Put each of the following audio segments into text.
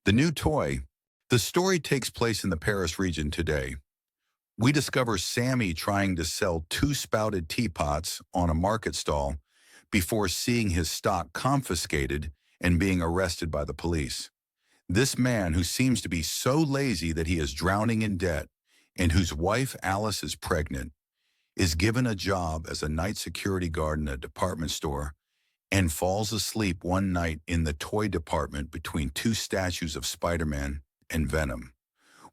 The new toy. The story takes place in the Paris region today. We discover Sammy trying to sell two spouted teapots on a market stall before seeing his stock confiscated and being arrested by the police. This man, who seems to be so lazy that he is drowning in debt and whose wife Alice is pregnant, is given a job as a night security guard in a department store and falls asleep one night in the toy department between two statues of Spider-Man and Venom.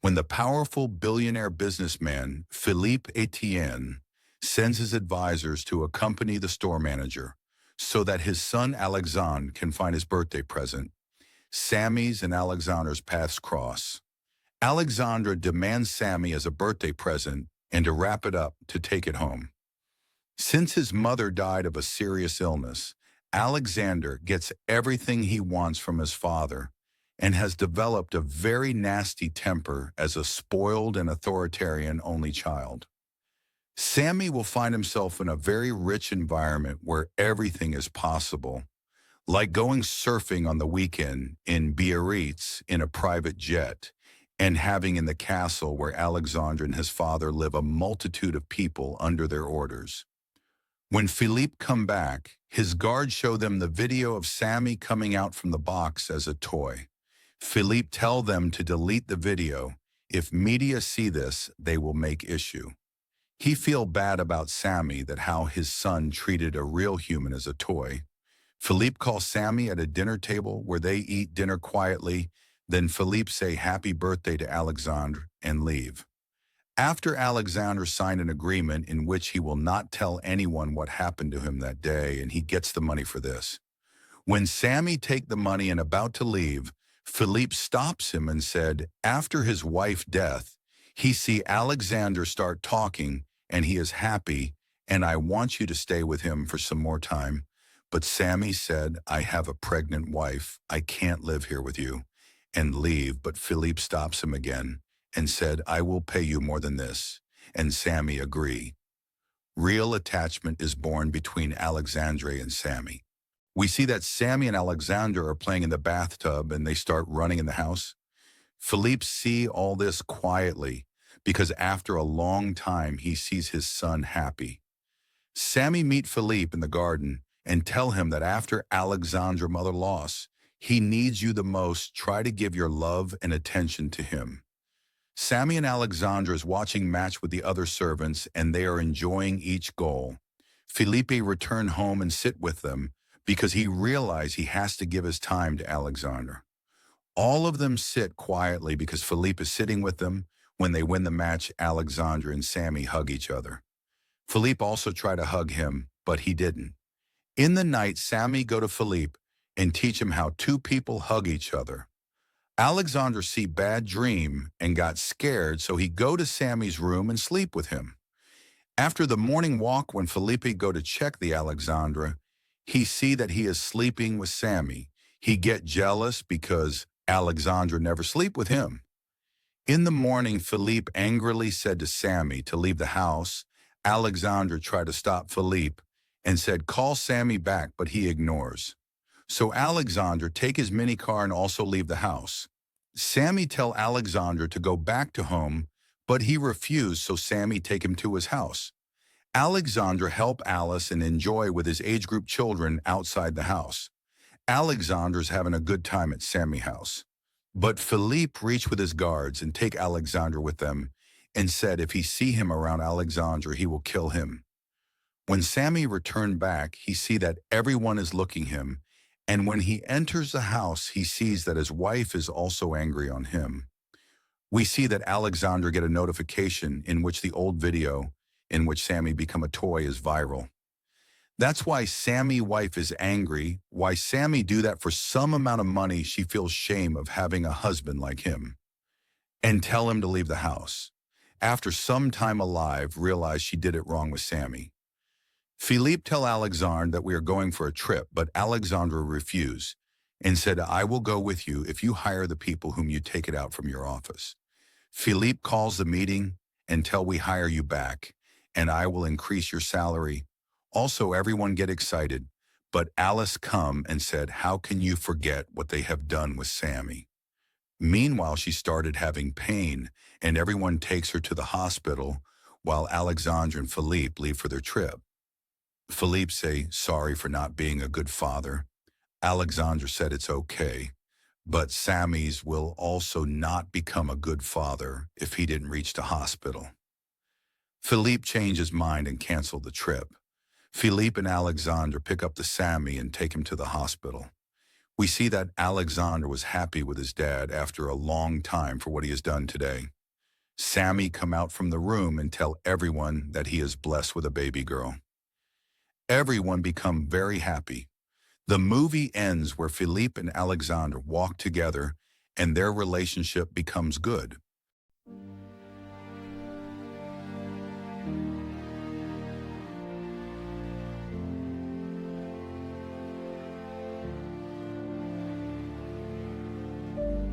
When the powerful billionaire businessman Philippe Etienne sends his advisors to accompany the store manager so that his son Alexandre can find his birthday present, Sammy's and Alexandre's paths cross. Alexandre demands Sammy as a birthday present and to wrap it up to take it home. Since his mother died of a serious illness, Alexander gets everything he wants from his father and has developed a very nasty temper as a spoiled and authoritarian only child. Sammy will find himself in a very rich environment where everything is possible, like going surfing on the weekend in Biarritz in a private jet and having in the castle where Alexandre and his father live a multitude of people under their orders. When Philippe come back, his guards show them the video of Sammy coming out from the box as a toy. Philippe tell them to delete the video. If media see this, they will make issue. He feel bad about Sammy, that how his son treated a real human as a toy. Philippe calls Sammy at a dinner table where they eat dinner quietly. Then Philippe say happy birthday to Alexandre and leave. After Alexandre signed an agreement in which he will not tell anyone what happened to him that day, and he gets the money for this. When Sammy take the money and about to leave, Philippe stops him and said, after his wife's death, he see Alexandre start talking and he is happy, and I want you to stay with him for some more time. But Sammy said, I have a pregnant wife, I can't live here with you, and leave. But Philippe stops him again and said, I will pay you more than this, and Sammy agree. Real attachment is born between Alexandre and Sammy. We see that Sammy and Alexandre are playing in the bathtub and they start running in the house. Philippe see all this quietly because after a long time he sees his son happy. Sammy meet Philippe in the garden and tell him that after Alexandre's mother loss, he needs you the most. Try to give your love and attention to him. Sammy and Alexandre is watching match with the other servants and they are enjoying each goal. Philippe return home and sit with them because he realized he has to give his time to Alexandre. All of them sit quietly because Philippe is sitting with them. When they win the match, Alexandre and Sammy hug each other. Philippe also tried to hug him, but he didn't. In the night, Sammy go to Philippe and teach him how two people hug each other. Alexandre see bad dream and got scared, so he go to Sammy's room and sleep with him. After the morning walk, when Philippe go to check the Alexandre, he see that he is sleeping with Sammy. He get jealous because Alexandre never sleep with him. In the morning, Philippe angrily said to Sammy to leave the house. Alexandre tried to stop Philippe and said, call Sammy back, but he ignores. So Alexandre take his mini car and also leave the house. Sammy tell Alexandre to go back to home, but he refused, so Sammy take him to his house. Alexandre help Alice and enjoy with his age group children outside the house. Alexandre's having a good time at Sammy's house. But Philippe reached with his guards and take Alexandre with them and said if he see him around Alexandre, he will kill him. When Sammy returned back, he see that everyone is looking him, and when he enters the house, he sees that his wife is also angry on him. We see that Alexandre get a notification in which the old video in which Sammy become a toy is viral. That's why Sammy's wife is angry. Why Sammy do that for some amount of money, she feels shame of having a husband like him, and tell him to leave the house. After some time alive, realize she did it wrong with Sammy. Philippe tell Alexandre that we are going for a trip, but Alexandre refused and said, I will go with you if you hire the people whom you take it out from your office. Philippe calls the meeting and tell we hire you back, and I will increase your salary. Also, everyone get excited, but Alice come and said, how can you forget what they have done with Sammy? Meanwhile, she started having pain, and everyone takes her to the hospital while Alexandre and Philippe leave for their trip. Philippe say sorry for not being a good father. Alexandre said it's okay, but Sammy's will also not become a good father if he didn't reach the hospital. Philippe changed his mind and canceled the trip. Philippe and Alexandre pick up the Sammy and take him to the hospital. We see that Alexandre was happy with his dad after a long time for what he has done today. Sammy come out from the room and tell everyone that he is blessed with a baby girl. Everyone become very happy. The movie ends where Philippe and Alexandre walk together and their relationship becomes good.